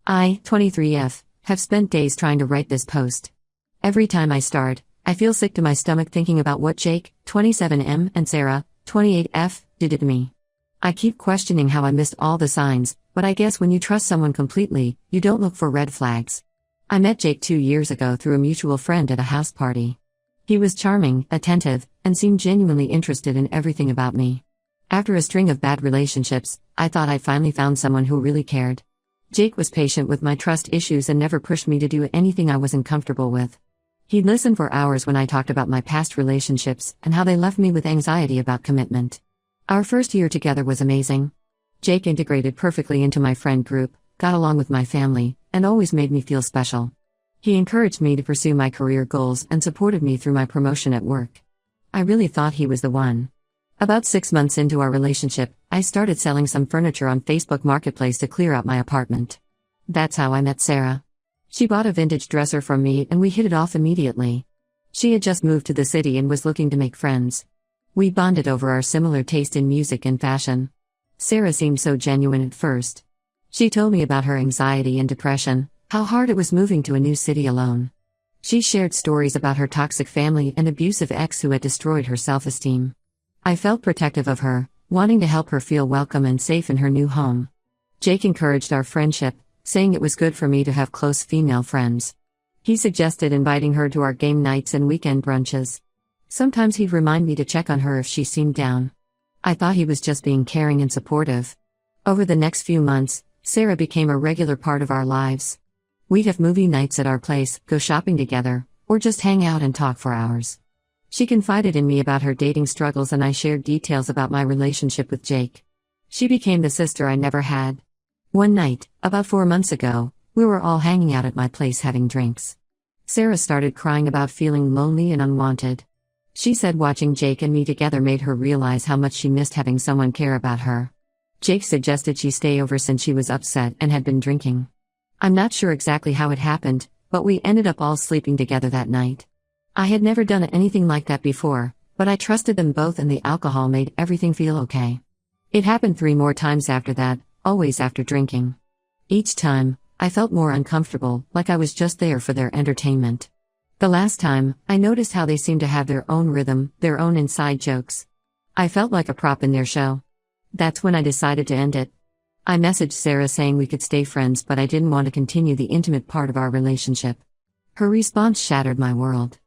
I, 23F, have spent days trying to write this post. Every time I start, I feel sick to my stomach thinking about what Jake, 27M, and Sarah, 28F, did to me. I keep questioning how I missed all the signs, but I guess when you trust someone completely, you don't look for red flags. I met Jake 2 years ago through a mutual friend at a house party. He was charming, attentive, and seemed genuinely interested in everything about me. After a string of bad relationships, I thought I'd finally found someone who really cared. Jake was patient with my trust issues and never pushed me to do anything I wasn't comfortable with. He'd listen for hours when I talked about my past relationships and how they left me with anxiety about commitment. Our first year together was amazing. Jake integrated perfectly into my friend group, got along with my family, and always made me feel special. He encouraged me to pursue my career goals and supported me through my promotion at work. I really thought he was the one. About 6 months into our relationship, I started selling some furniture on Facebook Marketplace to clear out my apartment. That's how I met Sarah. She bought a vintage dresser from me and we hit it off immediately. She had just moved to the city and was looking to make friends. We bonded over our similar taste in music and fashion. Sarah seemed so genuine at first. She told me about her anxiety and depression, how hard it was moving to a new city alone. She shared stories about her toxic family and abusive ex who had destroyed her self-esteem. I felt protective of her, wanting to help her feel welcome and safe in her new home. Jake encouraged our friendship, saying it was good for me to have close female friends. He suggested inviting her to our game nights and weekend brunches. Sometimes he'd remind me to check on her if she seemed down. I thought he was just being caring and supportive. Over the next few months, Sarah became a regular part of our lives. We'd have movie nights at our place, go shopping together, or just hang out and talk for hours. She confided in me about her dating struggles and I shared details about my relationship with Jake. She became the sister I never had. One night, about 4 months ago, we were all hanging out at my place having drinks. Sarah started crying about feeling lonely and unwanted. She said watching Jake and me together made her realize how much she missed having someone care about her. Jake suggested she stay over since she was upset and had been drinking. I'm not sure exactly how it happened, but we ended up all sleeping together that night. I had never done anything like that before, but I trusted them both and the alcohol made everything feel okay. It happened 3 more times after that, always after drinking. Each time, I felt more uncomfortable, like I was just there for their entertainment. The last time, I noticed how they seemed to have their own rhythm, their own inside jokes. I felt like a prop in their show. That's when I decided to end it. I messaged Sarah saying we could stay friends, but I didn't want to continue the intimate part of our relationship. Her response shattered my world.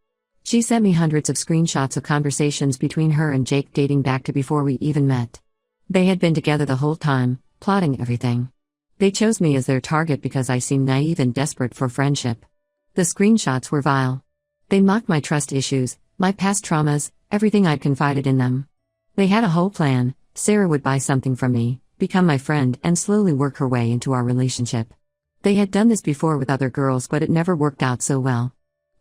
She sent me hundreds of screenshots of conversations between her and Jake dating back to before we even met. They had been together the whole time, plotting everything. They chose me as their target because I seemed naive and desperate for friendship. The screenshots were vile. They mocked my trust issues, my past traumas, everything I'd confided in them. They had a whole plan. Sarah would buy something from me, become my friend, and slowly work her way into our relationship. They had done this before with other girls, but it never worked out so well.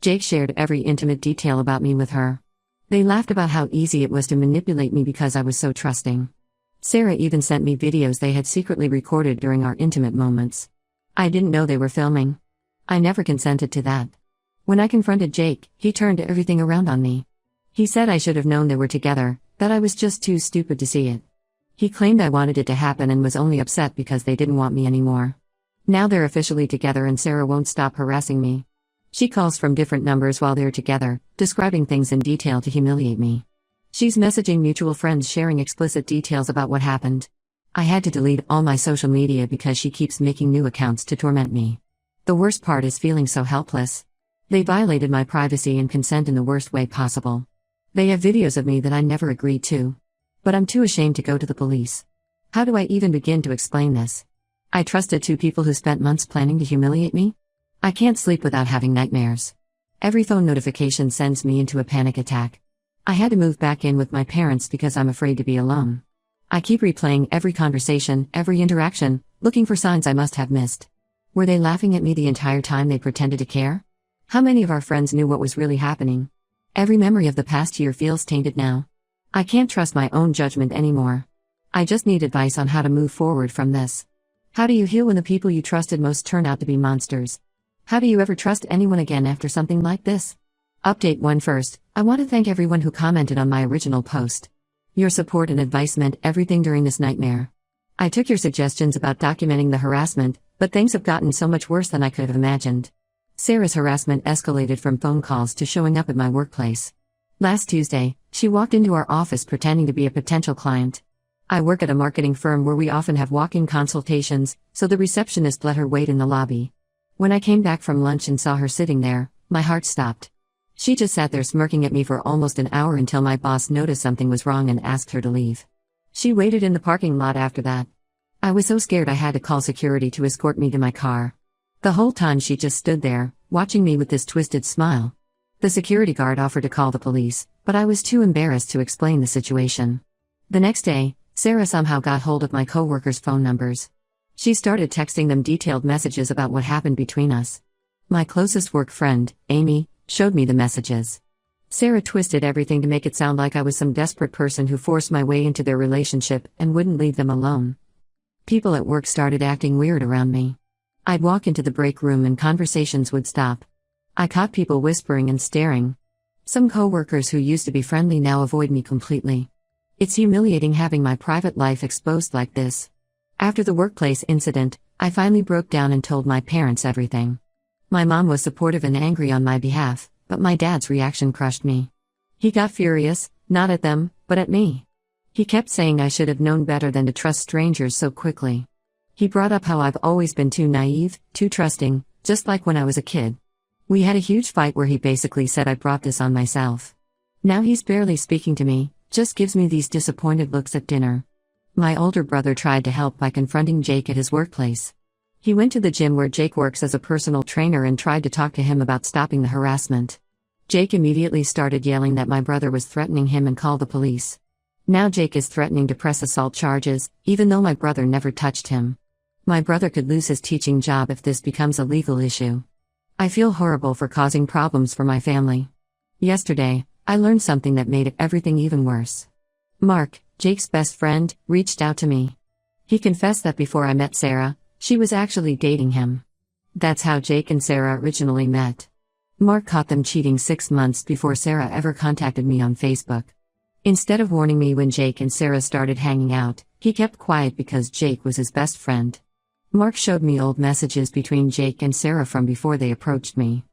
Jake shared every intimate detail about me with her. They laughed about how easy it was to manipulate me because I was so trusting. Sarah even sent me videos they had secretly recorded during our intimate moments. I didn't know they were filming. I never consented to that. When I confronted Jake, he turned everything around on me. He said I should have known they were together, that I was just too stupid to see it. He claimed I wanted it to happen and was only upset because they didn't want me anymore. Now they're officially together and Sarah won't stop harassing me. She calls from different numbers while they're together, describing things in detail to humiliate me. She's messaging mutual friends sharing explicit details about what happened. I had to delete all my social media because she keeps making new accounts to torment me. The worst part is feeling so helpless. They violated my privacy and consent in the worst way possible. They have videos of me that I never agreed to. But I'm too ashamed to go to the police. How do I even begin to explain this? I trusted 2 people who spent months planning to humiliate me? I can't sleep without having nightmares. Every phone notification sends me into a panic attack. I had to move back in with my parents because I'm afraid to be alone. I keep replaying every conversation, every interaction, looking for signs I must have missed. Were they laughing at me the entire time they pretended to care? How many of our friends knew what was really happening? Every memory of the past year feels tainted now. I can't trust my own judgment anymore. I just need advice on how to move forward from this. How do you heal when the people you trusted most turn out to be monsters? How do you ever trust anyone again after something like this? Update 1 First, I want to thank everyone who commented on my original post. Your support and advice meant everything during this nightmare. I took your suggestions about documenting the harassment, But things have gotten so much worse than I could have imagined. Sarah's harassment escalated from phone calls to showing up at my workplace. Last Tuesday, she walked into our office pretending to be a potential client. I work at a marketing firm where we often have walk-in consultations, so the receptionist let her wait in the lobby. When I came back from lunch and saw her sitting there, my heart stopped. She just sat there smirking at me for almost an hour until my boss noticed something was wrong and asked her to leave. She waited in the parking lot after that. I was so scared I had to call security to escort me to my car. The whole time she just stood there, watching me with this twisted smile. The security guard offered to call the police, but I was too embarrassed to explain the situation. The next day, Sarah somehow got hold of my coworkers' phone numbers. She started texting them detailed messages about what happened between us. My closest work friend, Amy, showed me the messages. Sarah twisted everything to make it sound like I was some desperate person who forced my way into their relationship and wouldn't leave them alone. People at work started acting weird around me. I'd walk into the break room and conversations would stop. I caught people whispering and staring. Some coworkers who used to be friendly now avoid me completely. It's humiliating having my private life exposed like this. After the workplace incident, I finally broke down and told my parents everything. My mom was supportive and angry on my behalf, but my dad's reaction crushed me. He got furious, not at them, but at me. He kept saying I should have known better than to trust strangers so quickly. He brought up how I've always been too naive, too trusting, just like when I was a kid. We had a huge fight where he basically said I brought this on myself. Now he's barely speaking to me, just gives me these disappointed looks at dinner. My older brother tried to help by confronting Jake at his workplace. He went to the gym where Jake works as a personal trainer and tried to talk to him about stopping the harassment. Jake immediately started yelling that my brother was threatening him and called the police. Now Jake is threatening to press assault charges, even though my brother never touched him. My brother could lose his teaching job if this becomes a legal issue. I feel horrible for causing problems for my family. Yesterday, I learned something that made everything even worse. Mark, Jake's best friend, reached out to me. He confessed that before I met Sarah, she was actually dating him. That's how Jake and Sarah originally met. Mark caught them cheating 6 months before Sarah ever contacted me on Facebook. Instead of warning me when Jake and Sarah started hanging out, he kept quiet because Jake was his best friend. Mark showed me old messages between Jake and Sarah from before they approached me.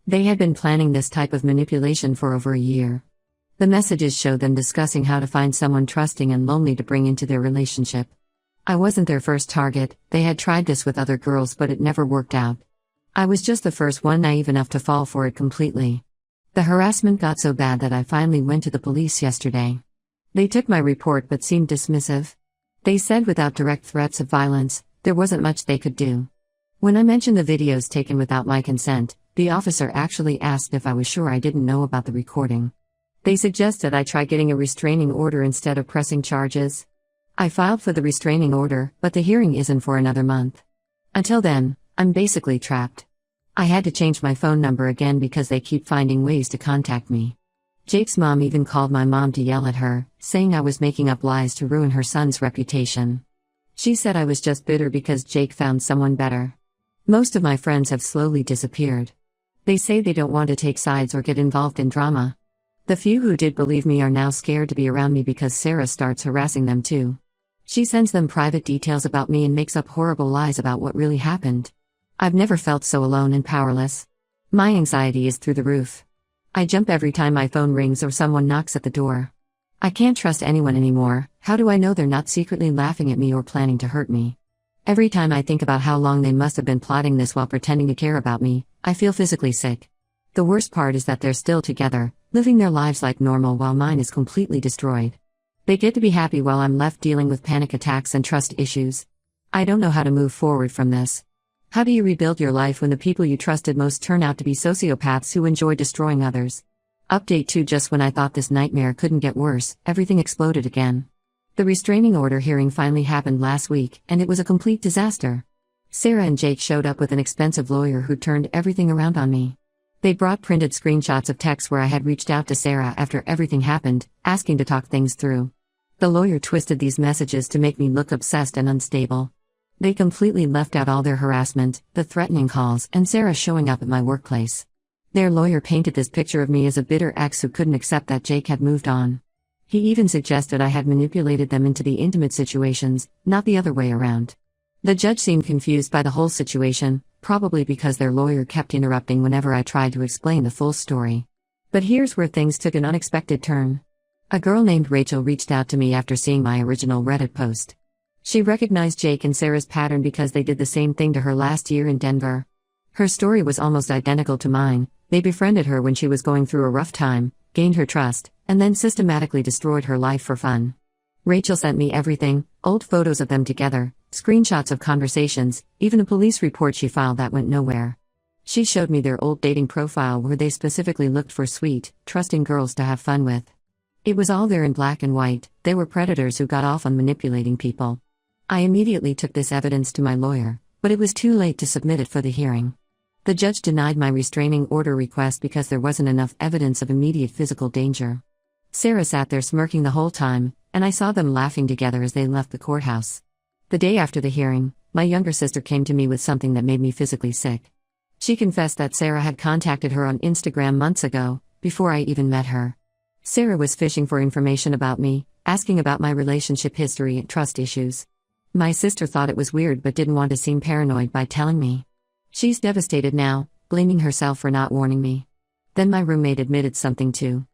They had been planning this type of manipulation for over a year. The messages showed them discussing how to find someone trusting and lonely to bring into their relationship. I wasn't their first target, they had tried this with other girls but it never worked out. I was just the first one naive enough to fall for it completely. The harassment got so bad that I finally went to the police yesterday. They took my report but seemed dismissive. They said without direct threats of violence, there wasn't much they could do. When I mentioned the videos taken without my consent, the officer actually asked if I was sure I didn't know about the recording. They suggested I try getting a restraining order instead of pressing charges. I filed for the restraining order, but the hearing isn't for another month. Until then, I'm basically trapped. I had to change my phone number again because they keep finding ways to contact me. Jake's mom even called my mom to yell at her, saying I was making up lies to ruin her son's reputation. She said I was just bitter because Jake found someone better. Most of my friends have slowly disappeared. They say they don't want to take sides or get involved in drama. The few who did believe me are now scared to be around me because Sarah starts harassing them too. She sends them private details about me and makes up horrible lies about what really happened. I've never felt so alone and powerless. My anxiety is through the roof. I jump every time my phone rings or someone knocks at the door. I can't trust anyone anymore. How do I know they're not secretly laughing at me or planning to hurt me? Every time I think about how long they must have been plotting this while pretending to care about me, I feel physically sick. The worst part is that they're still together, living their lives like normal while mine is completely destroyed. They get to be happy while I'm left dealing with panic attacks and trust issues. I don't know how to move forward from this. How do you rebuild your life when the people you trusted most turn out to be sociopaths who enjoy destroying others? Update 2: Just when I thought this nightmare couldn't get worse, everything exploded again. The restraining order hearing finally happened last week, and it was a complete disaster. Sarah and Jake showed up with an expensive lawyer who turned everything around on me. They brought printed screenshots of texts where I had reached out to Sarah after everything happened, asking to talk things through. The lawyer twisted these messages to make me look obsessed and unstable. They completely left out all their harassment, the threatening calls, and Sarah showing up at my workplace. Their lawyer painted this picture of me as a bitter ex who couldn't accept that Jake had moved on. He even suggested I had manipulated them into the intimate situations, not the other way around. The judge seemed confused by the whole situation, probably because their lawyer kept interrupting whenever I tried to explain the full story. But here's where things took an unexpected turn. A girl named Rachel reached out to me after seeing my original Reddit post. She recognized Jake and Sarah's pattern because they did the same thing to her last year in Denver. Her story was almost identical to mine. They befriended her when she was going through a rough time, gained her trust, and then systematically destroyed her life for fun. Rachel sent me everything: old photos of them together, screenshots of conversations, even a police report she filed that went nowhere. She showed me their old dating profile where they specifically looked for sweet, trusting girls to have fun with. It was all there in black and white. They were predators who got off on manipulating people. I immediately took this evidence to my lawyer, but it was too late to submit it for the hearing. The judge denied my restraining order request because there wasn't enough evidence of immediate physical danger. Sarah sat there smirking the whole time, and I saw them laughing together as they left the courthouse. The day after the hearing, my younger sister came to me with something that made me physically sick. She confessed that Sarah had contacted her on Instagram months ago, before I even met her. Sarah was fishing for information about me, asking about my relationship history and trust issues. My sister thought it was weird but didn't want to seem paranoid by telling me. She's devastated now, blaming herself for not warning me. Then my roommate admitted something too.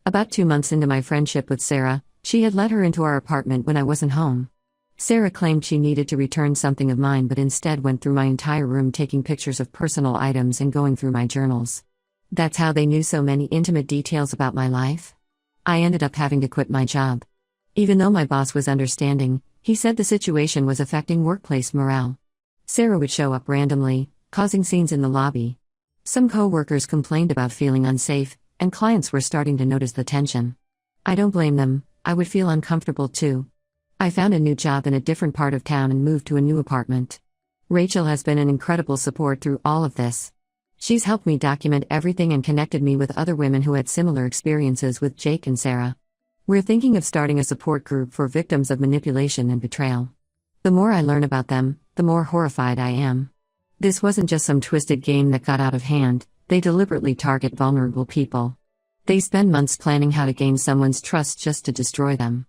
About 2 months into my friendship with Sarah, she had let her into our apartment when I wasn't home. Sarah claimed she needed to return something of mine but instead went through my entire room taking pictures of personal items and going through my journals. That's how they knew so many intimate details about my life. I ended up having to quit my job. Even though my boss was understanding, he said the situation was affecting workplace morale. Sarah would show up randomly, causing scenes in the lobby. Some co-workers complained about feeling unsafe, and clients were starting to notice the tension. I don't blame them. I would feel uncomfortable too. I found a new job in a different part of town and moved to a new apartment. Rachel has been an incredible support through all of this. She's helped me document everything and connected me with other women who had similar experiences with Jake and Sarah. We're thinking of starting a support group for victims of manipulation and betrayal. The more I learn about them, the more horrified I am. This wasn't just some twisted game that got out of hand. They deliberately target vulnerable people. They spend months planning how to gain someone's trust just to destroy them.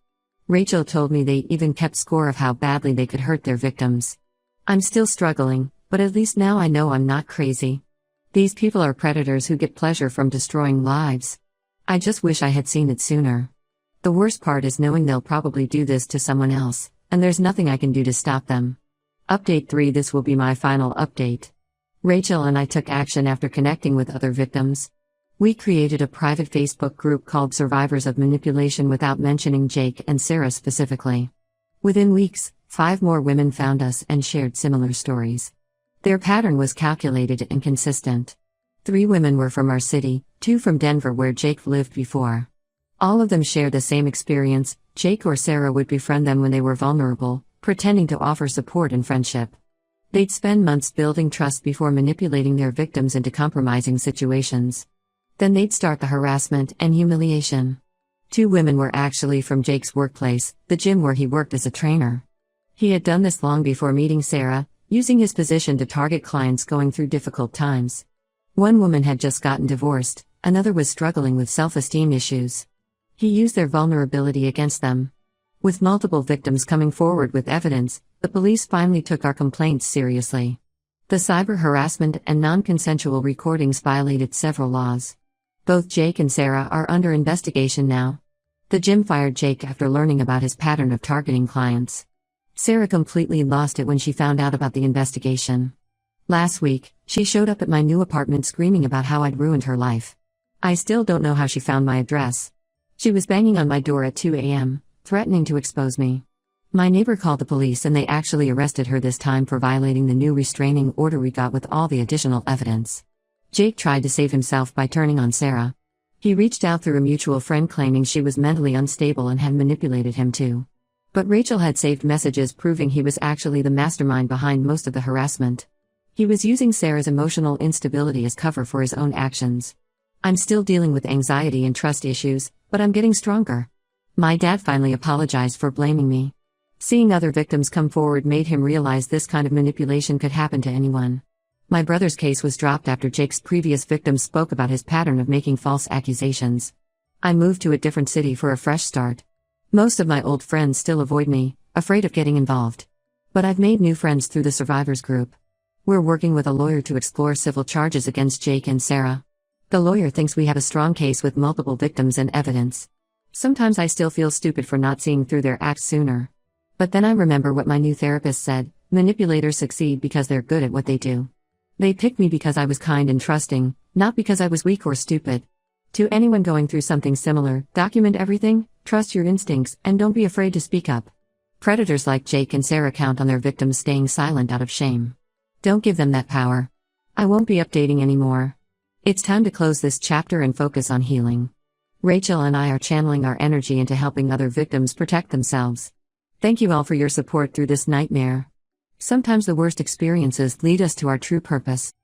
Rachel told me they even kept score of how badly they could hurt their victims. I'm still struggling, but at least now I know I'm not crazy. These people are predators who get pleasure from destroying lives. I just wish I had seen it sooner. The worst part is knowing they'll probably do this to someone else, and there's nothing I can do to stop them. Update 3: This will be my final update. Rachel and I took action after connecting with other victims. We created a private Facebook group called Survivors of Manipulation without mentioning Jake and Sarah specifically. Within weeks, 5 more women found us and shared similar stories. Their pattern was calculated and consistent. 3 women were from our city, 2 from Denver where Jake lived before. All of them shared the same experience: Jake or Sarah would befriend them when they were vulnerable, pretending to offer support and friendship. They'd spend months building trust before manipulating their victims into compromising situations. Then they'd start the harassment and humiliation. 2 women were actually from Jake's workplace, the gym where he worked as a trainer. He had done this long before meeting Sarah, using his position to target clients going through difficult times. 1 woman had just gotten divorced, another was struggling with self-esteem issues. He used their vulnerability against them. With multiple victims coming forward with evidence, the police finally took our complaints seriously. The cyber harassment and non-consensual recordings violated several laws. Both Jake and Sarah are under investigation now. The gym fired Jake after learning about his pattern of targeting clients. Sarah completely lost it when she found out about the investigation. Last week, she showed up at my new apartment screaming about how I'd ruined her life. I still don't know how she found my address. She was banging on my door at 2 a.m., threatening to expose me. My neighbor called the police and they actually arrested her this time for violating the new restraining order we got with all the additional evidence. Jake tried to save himself by turning on Sarah. He reached out through a mutual friend claiming she was mentally unstable and had manipulated him too. But Rachel had saved messages proving he was actually the mastermind behind most of the harassment. He was using Sarah's emotional instability as cover for his own actions. I'm still dealing with anxiety and trust issues, but I'm getting stronger. My dad finally apologized for blaming me. Seeing other victims come forward made him realize this kind of manipulation could happen to anyone. My brother's case was dropped after Jake's previous victims spoke about his pattern of making false accusations. I moved to a different city for a fresh start. Most of my old friends still avoid me, afraid of getting involved. But I've made new friends through the survivors group. We're working with a lawyer to explore civil charges against Jake and Sarah. The lawyer thinks we have a strong case with multiple victims and evidence. Sometimes I still feel stupid for not seeing through their acts sooner. But then I remember what my new therapist said: manipulators succeed because they're good at what they do. They picked me because I was kind and trusting, not because I was weak or stupid. To anyone going through something similar, document everything, trust your instincts, and don't be afraid to speak up. Predators like Jake and Sarah count on their victims staying silent out of shame. Don't give them that power. I won't be updating anymore. It's time to close this chapter and focus on healing. Rachel and I are channeling our energy into helping other victims protect themselves. Thank you all for your support through this nightmare. Sometimes the worst experiences lead us to our true purpose.